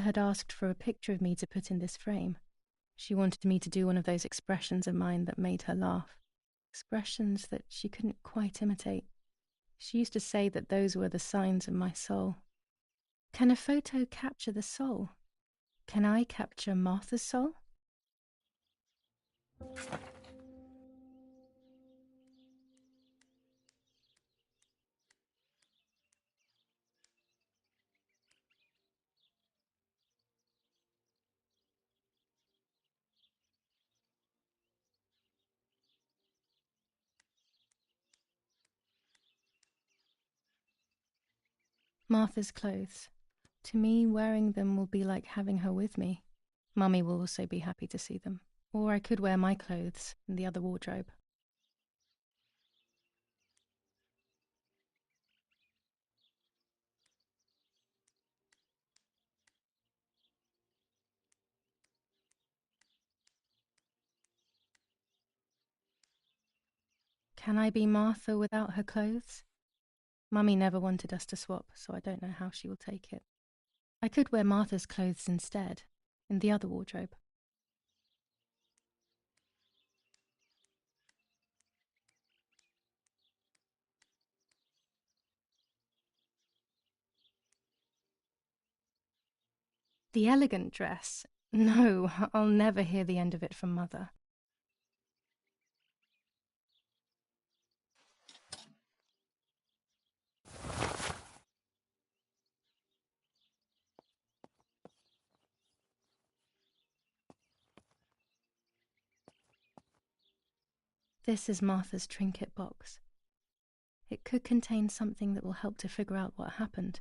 had asked for a picture of me to put in this frame. She wanted me to do one of those expressions of mine that made her laugh. Expressions that she couldn't quite imitate. She used to say that those were the signs of my soul. Can a photo capture the soul? Can I capture Martha's soul? Martha's clothes. To me, wearing them will be like having her with me. Mummy will also be happy to see them. Or I could wear my clothes in the other wardrobe. Can I be Martha without her clothes? Mummy never wanted us to swap, so I don't know how she will take it. I could wear Martha's clothes instead, in the other wardrobe. The elegant dress? No, I'll never hear the end of it from Mother. This is Martha's trinket box. It could contain something that will help to figure out what happened.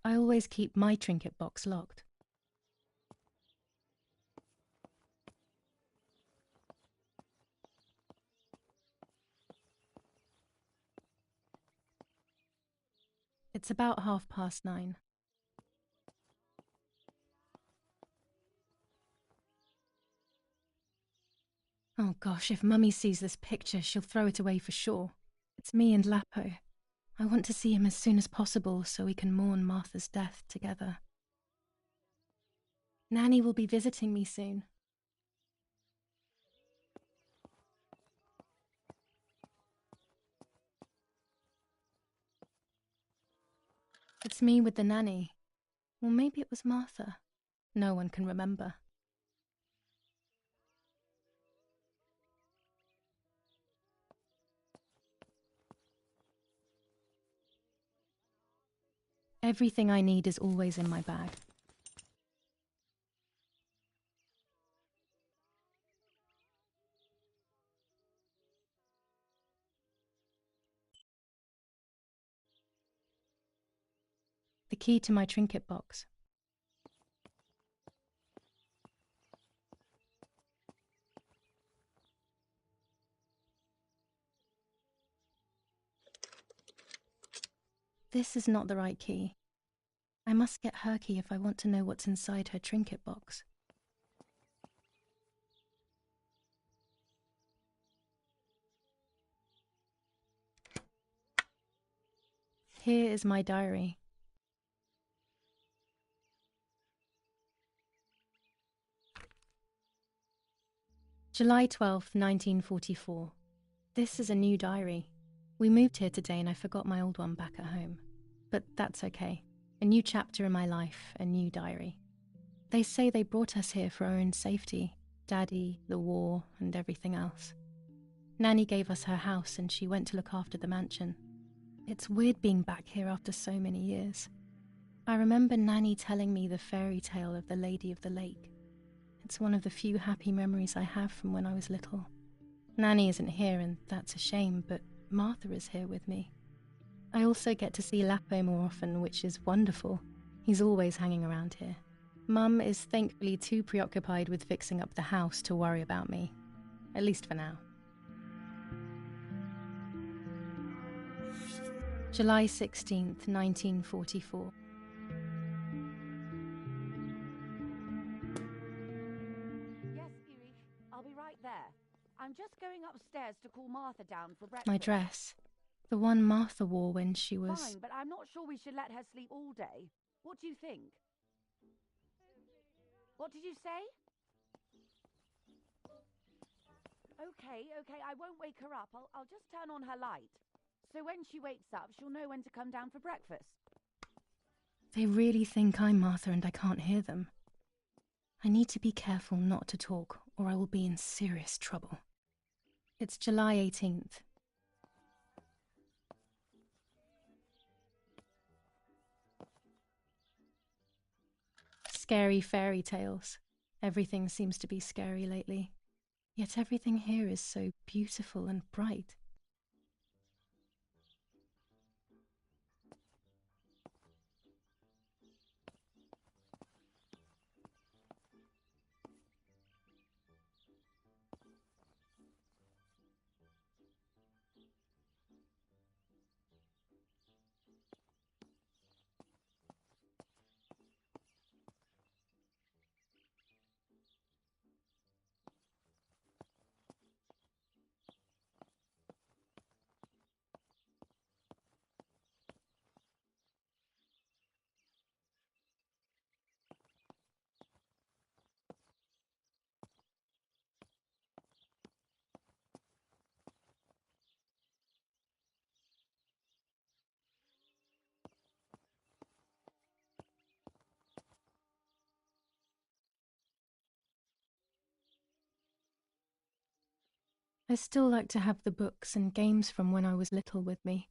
I always keep my trinket box locked. It's about 9:30. Oh gosh, if Mummy sees this picture, she'll throw it away for sure. It's me and Lapo. I want to see him as soon as possible so we can mourn Martha's death together. Nanny will be visiting me soon. It's me with the nanny. Or maybe it was Martha. No one can remember. Everything I need is always in my bag. The key to my trinket box. This is not the right key. I must get her key if I want to know what's inside her trinket box. Here is my diary. July 12th, 1944. This is a new diary. We moved here today and I forgot my old one back at home. But that's okay. A new chapter in my life, a new diary. They say they brought us here for our own safety. Daddy, the war, and everything else. Nanny gave us her house and she went to look after the mansion. It's weird being back here after so many years. I remember Nanny telling me the fairy tale of the Lady of the Lake. It's one of the few happy memories I have from when I was little. Nanny isn't here and that's a shame, but Martha is here with me. I also get to see Lapo more often, which is wonderful. He's always hanging around here. Mum is thankfully too preoccupied with fixing up the house to worry about me. At least for now. July 16th, 1944. Yes, Erich, I'll be right there. I'm just going upstairs to call Martha down for breakfast. My dress. The one Martha wore when she was... Fine, but I'm not sure we should let her sleep all day. What do you think? What did you say? Okay, I won't wake her up. I'll just turn on her light. So when she wakes up, she'll know when to come down for breakfast. They really think I'm Martha and I can't hear them. I need to be careful not to talk, or I will be in serious trouble. It's July 18th. Scary fairy tales. Everything seems to be scary lately. Yet everything here is so beautiful and bright. I still like to have the books and games from when I was little with me.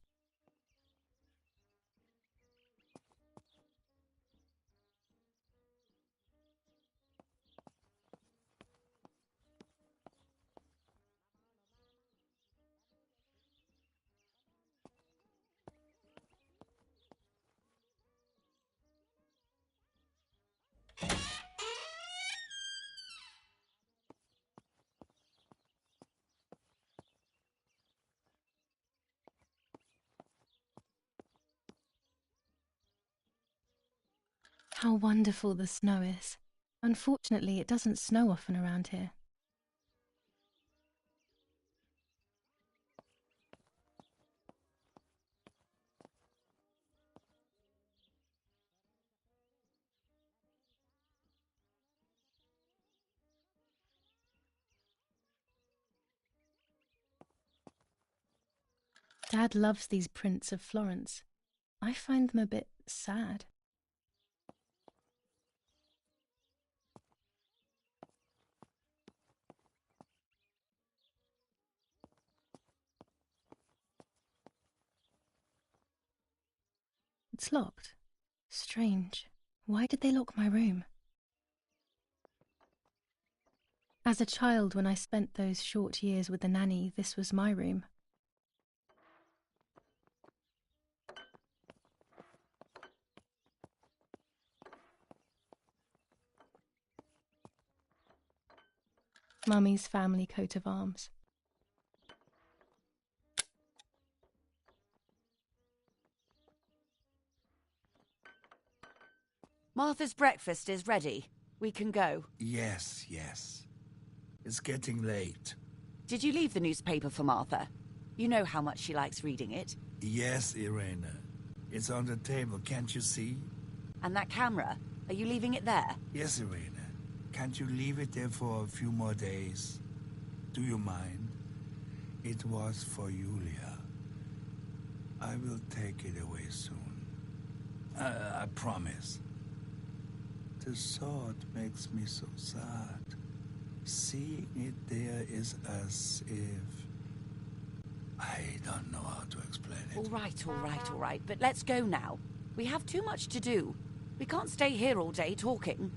How wonderful the snow is. Unfortunately, it doesn't snow often around here. Dad loves these prints of Florence. I find them a bit sad. It's locked. Strange. Why did they lock my room? As a child, when I spent those short years with the nanny, this was my room. Mummy's family coat of arms. Martha's breakfast is ready. We can go. Yes. It's getting late. Did you leave the newspaper for Martha? You know how much she likes reading it. Yes, Irena. It's on the table, can't you see? And that camera, are you leaving it there? Yes, Irena. Can't you leave it there for a few more days? Do you mind? It was for Julia. I will take it away soon. I promise. The thought makes me so sad. Seeing it there is as if... I don't know how to explain it. All right. But let's go now. We have too much to do. We can't stay here all day talking.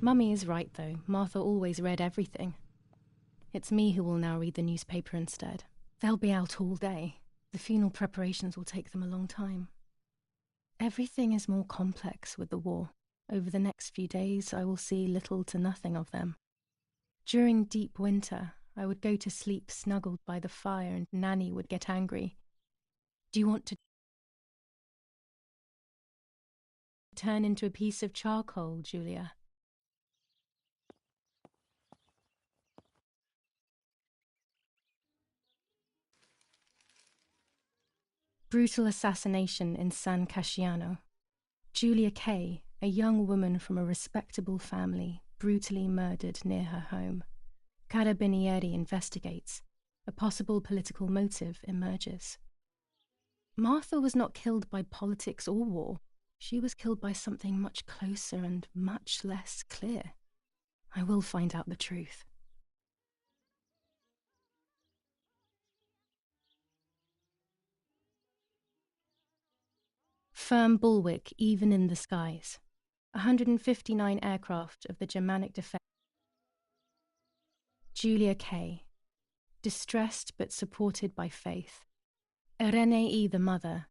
Mummy is right, though. Martha always read everything. It's me who will now read the newspaper instead. They'll be out all day. The funeral preparations will take them a long time. Everything is more complex with the war. Over the next few days, I will see little to nothing of them. During deep winter, I would go to sleep snuggled by the fire and Nanny would get angry. Do you want to turn into a piece of charcoal, Julia? Brutal assassination in San Casciano. Julia Kay, a young woman from a respectable family, brutally murdered near her home. Carabinieri investigates. A possible political motive emerges. Martha was not killed by politics or war. She was killed by something much closer and much less clear. I will find out the truth. Firm bulwark even in the skies. 159 aircraft of the Germanic Defense. Julia Kay. Distressed but supported by faith. Irenei the mother.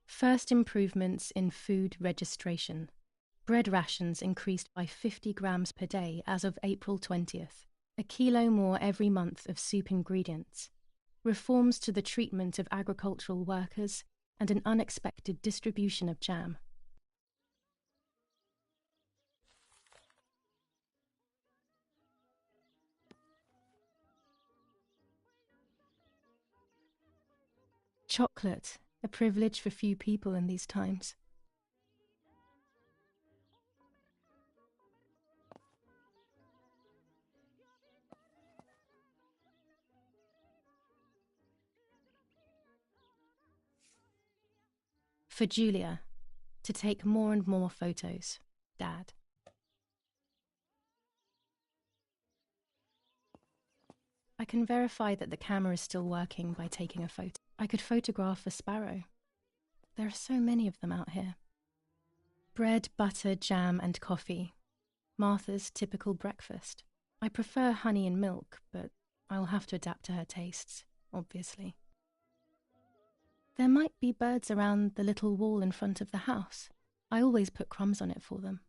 First improvements in food registration. Bread rations increased by 50 grams per day as of April 20th. A kilo more every month of soup ingredients. Reforms to the treatment of agricultural workers and an unexpected distribution of jam. Chocolate, a privilege for few people in these times. For Julia, to take more and more photos. Dad. I can verify that the camera is still working by taking a photo. I could photograph a sparrow. There are so many of them out here. Bread, butter, jam, and coffee. Martha's typical breakfast. I prefer honey and milk, but I'll have to adapt to her tastes, obviously. There might be birds around the little wall in front of the house. I always put crumbs on it for them.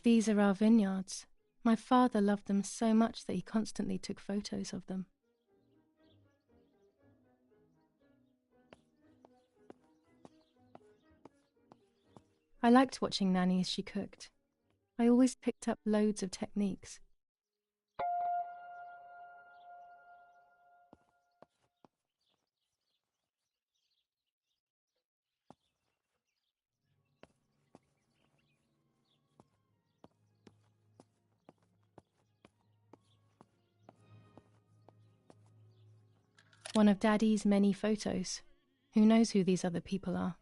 These are our vineyards. My father loved them so much that he constantly took photos of them. I liked watching Nanny as she cooked. I always picked up loads of techniques. One of Daddy's many photos. Who knows who these other people are?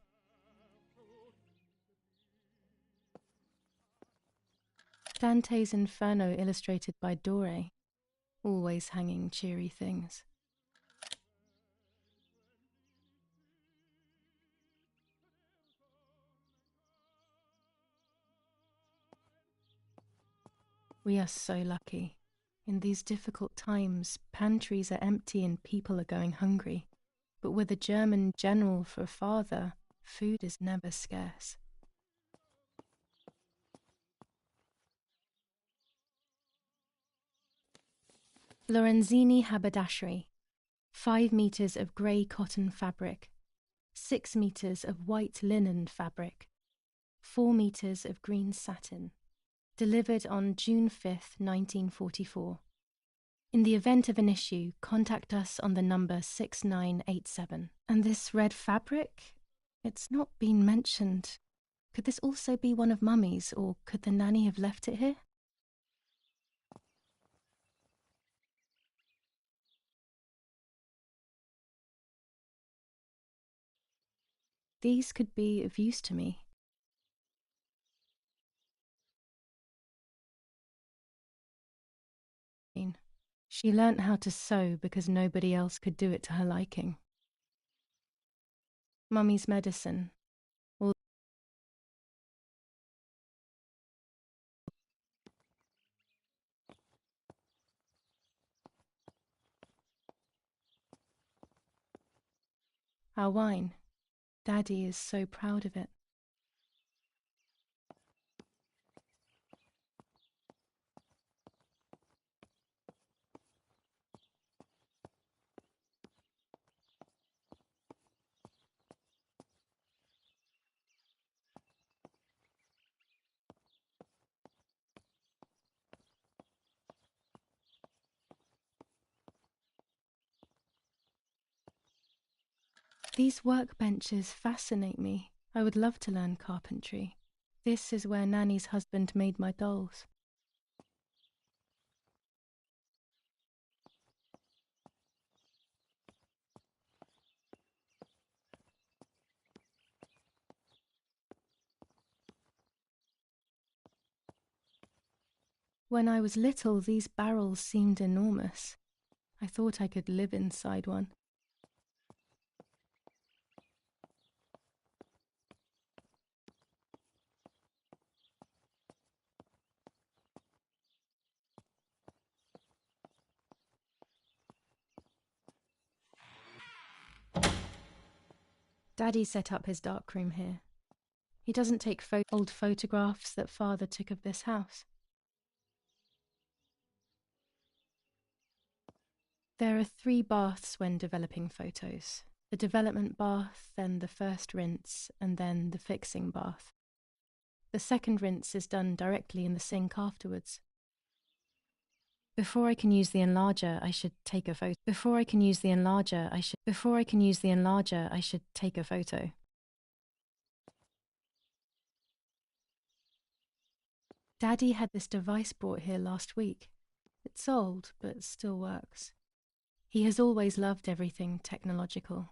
Dante's Inferno illustrated by Dore. Always hanging cheery things. We are so lucky. In these difficult times, pantries are empty and people are going hungry. But with a German general for a father, food is never scarce. Lorenzini haberdashery. 5 meters of grey cotton fabric. 6 meters of white linen fabric. 4 meters of green satin. Delivered on June 5th, 1944. In the event of an issue, contact us on the number 6987. And this red fabric? It's not been mentioned. Could this also be one of Mummy's, or could the nanny have left it here? These could be of use to me. She learnt how to sew because nobody else could do it to her liking. Mummy's medicine. Our wine. Daddy is so proud of it. These workbenches fascinate me. I would love to learn carpentry. This is where Nanny's husband made my dolls. When I was little, these barrels seemed enormous. I thought I could live inside one. Daddy set up his darkroom here. He doesn't take old photographs that Father took of this house. There are 3 baths when developing photos. The development bath, then the first rinse, and then the fixing bath. The second rinse is done directly in the sink afterwards. Before I can use the enlarger, I should take a photo. I should take a photo. Daddy had this device brought here last week. It's old, but still works. He has always loved everything technological.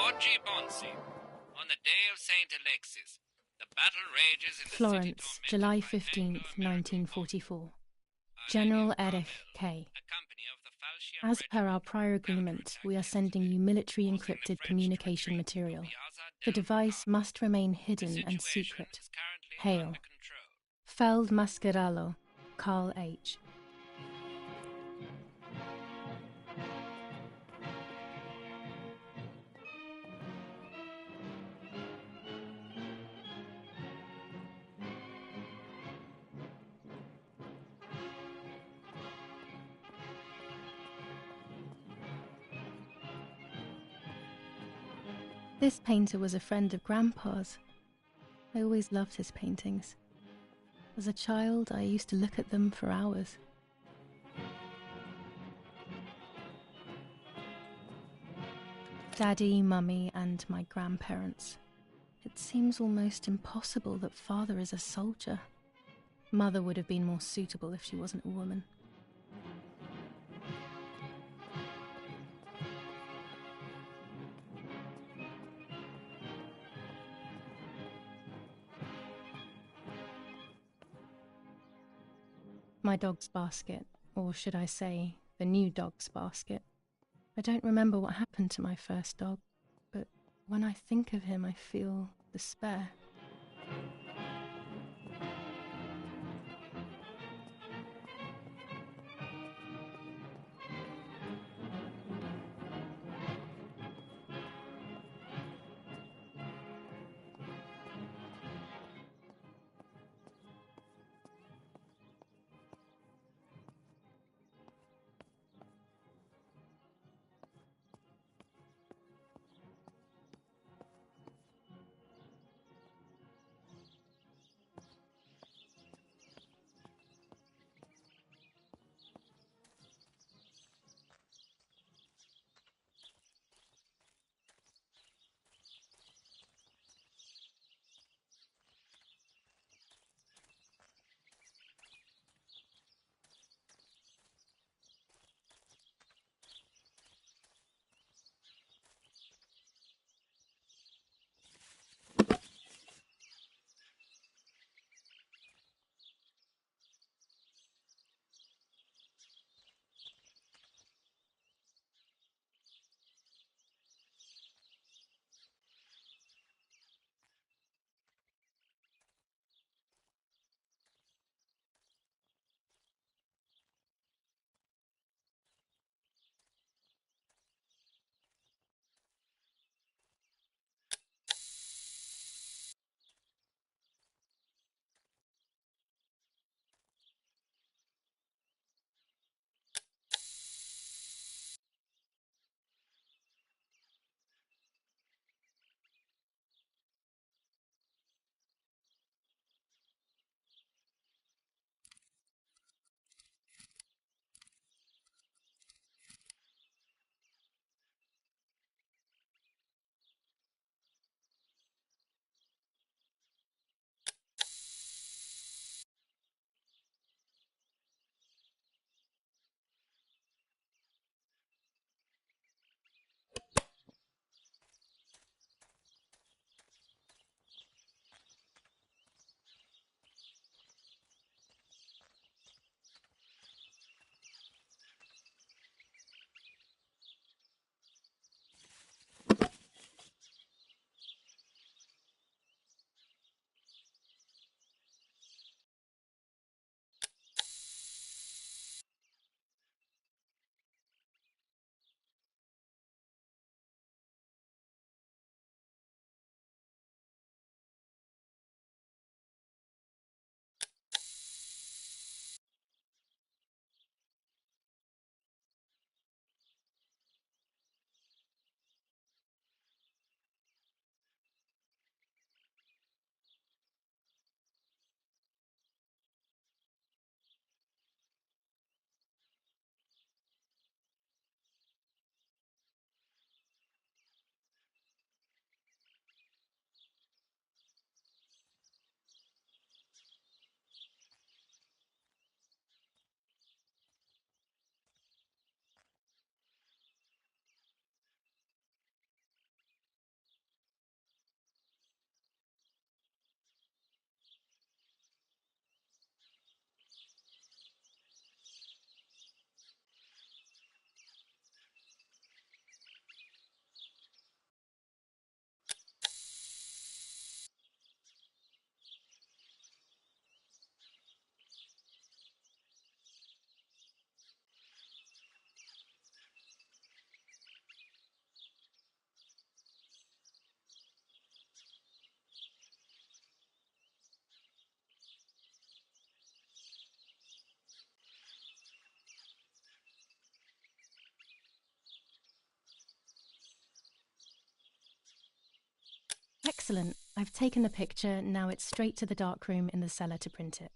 Oggi Bonsi, on the day of Saint Alexis, The battle rages in the city Florence, tormented July by 15th, Anglo-American 1944. General Erich K. a company of the Falchion As per our Regiment prior agreement, we are sending you military encrypted communication material. The device must remain hidden and secret. Hail. Feld Mascherano, Carl H. This painter was a friend of Grandpa's. I always loved his paintings. As a child, I used to look at them for hours. Daddy, Mummy, and my grandparents. It seems almost impossible that Father is a soldier. Mother would have been more suitable if she wasn't a woman. My dog's basket, or should I say, the new dog's basket. I don't remember what happened to my first dog, but when I think of him, I feel despair. Excellent. I've taken the picture, now it's straight to the darkroom in the cellar to print it.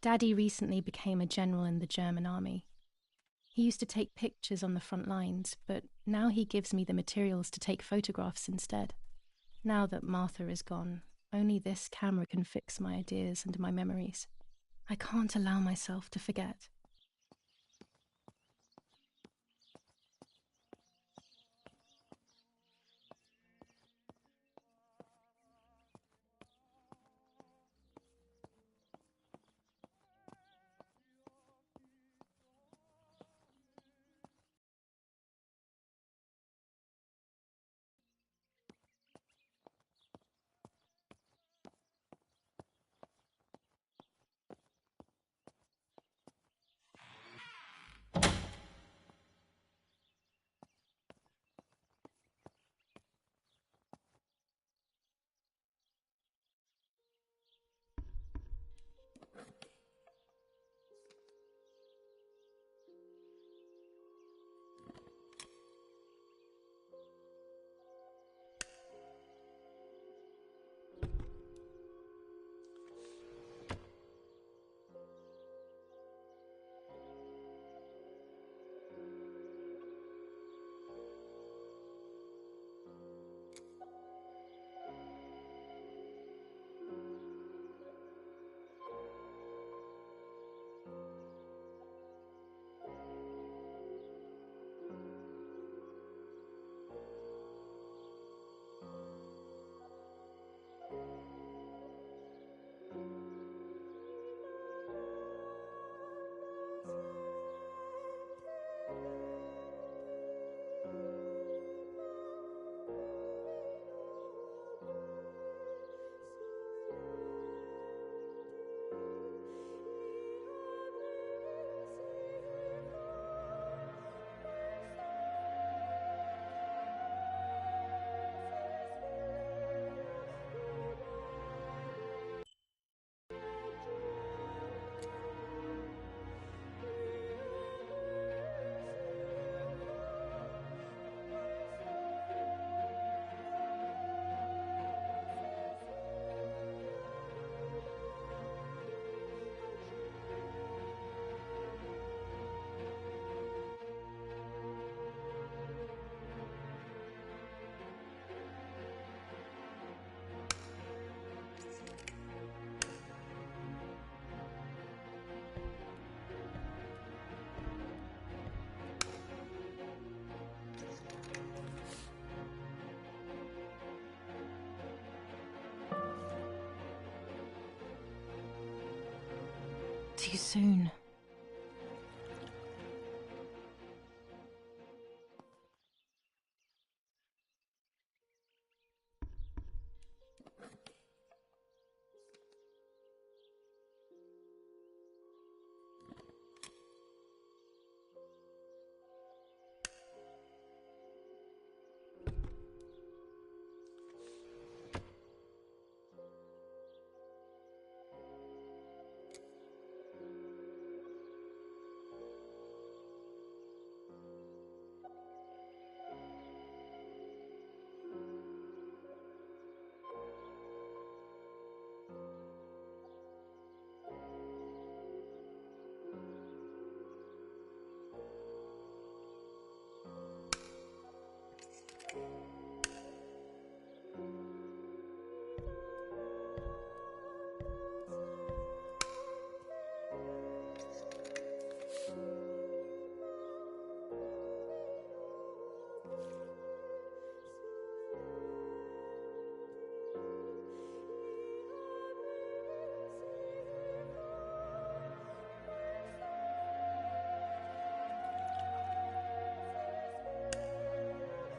Daddy recently became a general in the German army. He used to take pictures on the front lines, but now he gives me the materials to take photographs instead. Now that Martha is gone, only this camera can fix my ideas and my memories. I can't allow myself to forget. Too soon.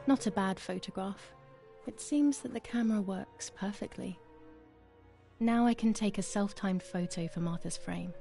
Not a bad photograph. It seems that the camera works perfectly. Now I can take a self-timed photo for Martha's frame.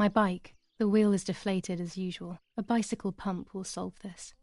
My bike. The wheel is deflated as usual. A bicycle pump will solve this.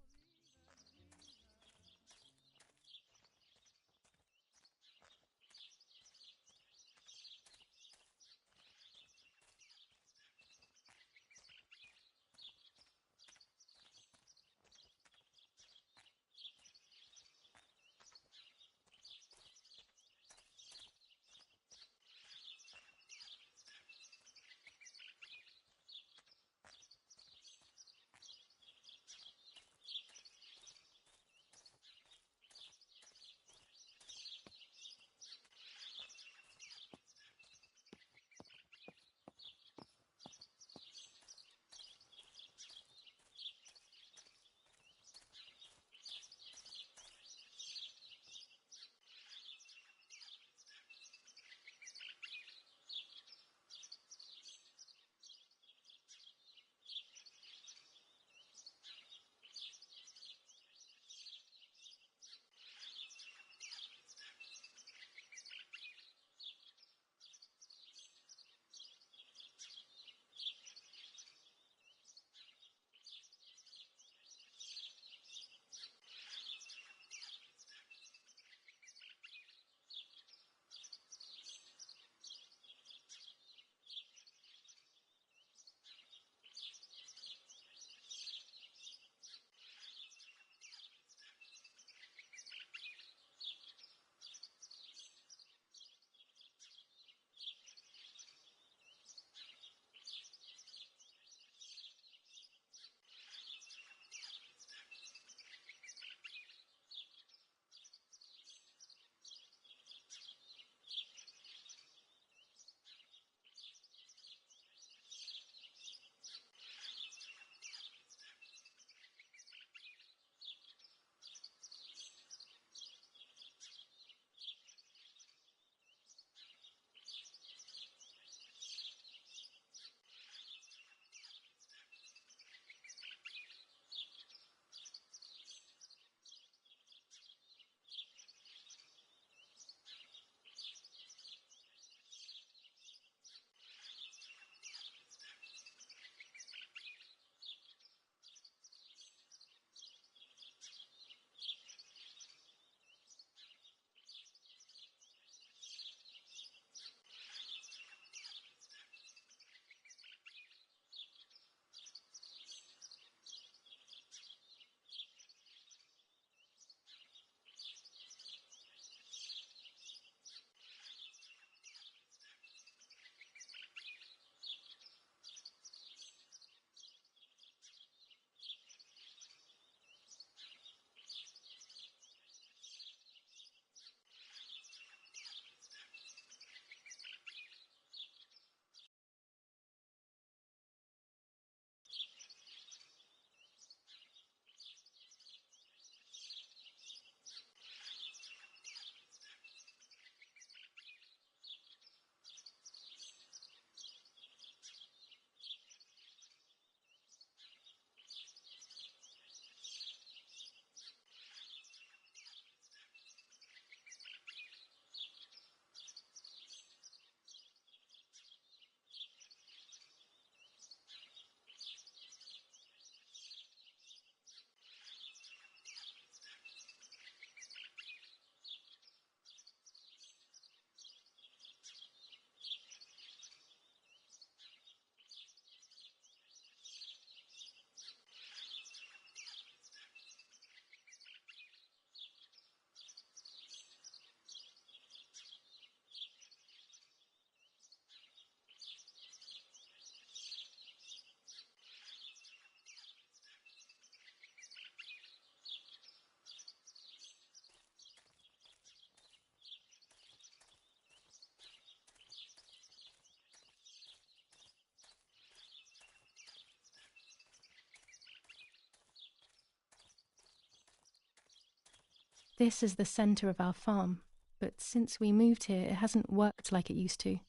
This is the center of our farm, but since we moved here, it hasn't worked like it used to.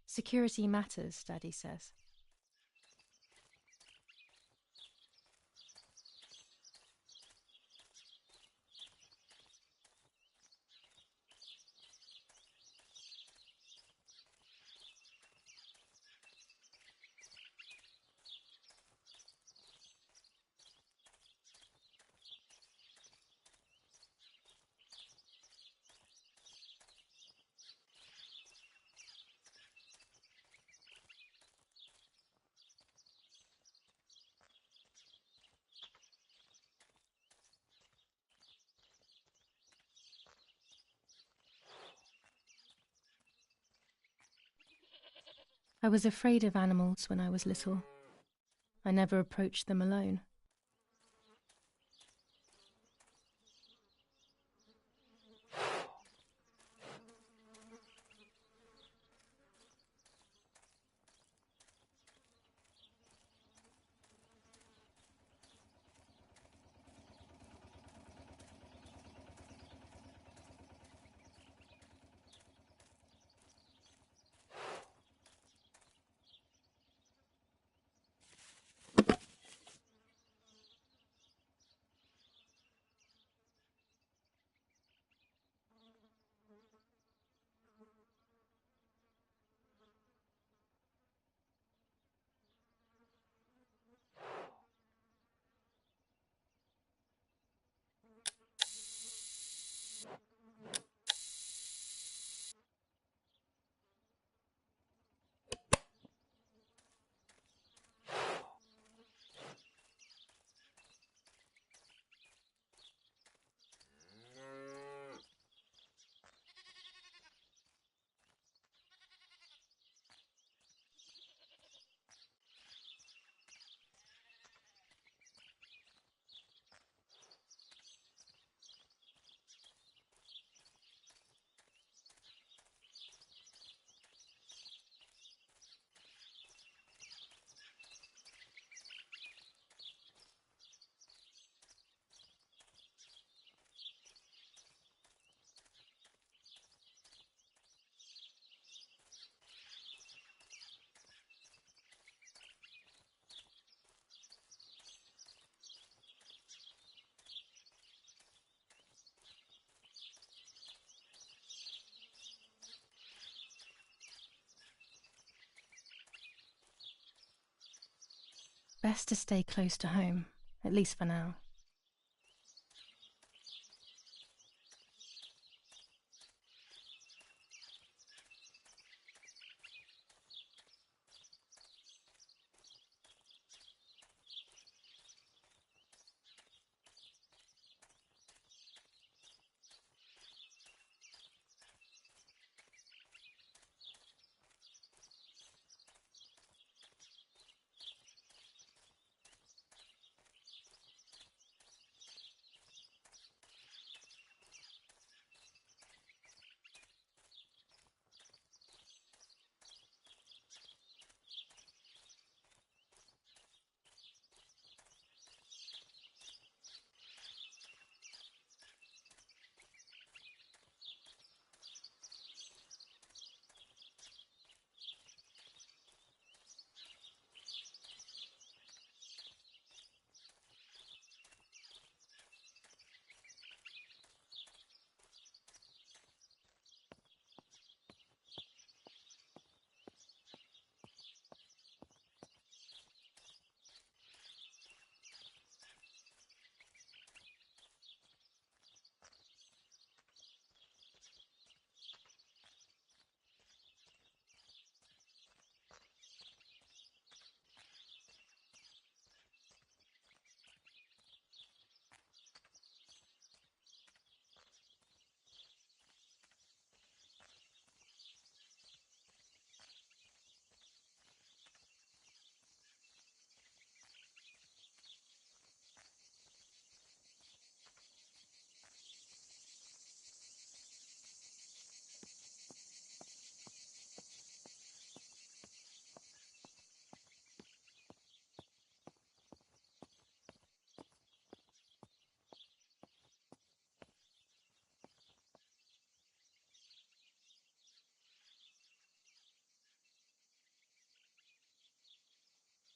Security matters, Daddy says. I was afraid of animals when I was little. I never approached them alone. Best to stay close to home, at least for now.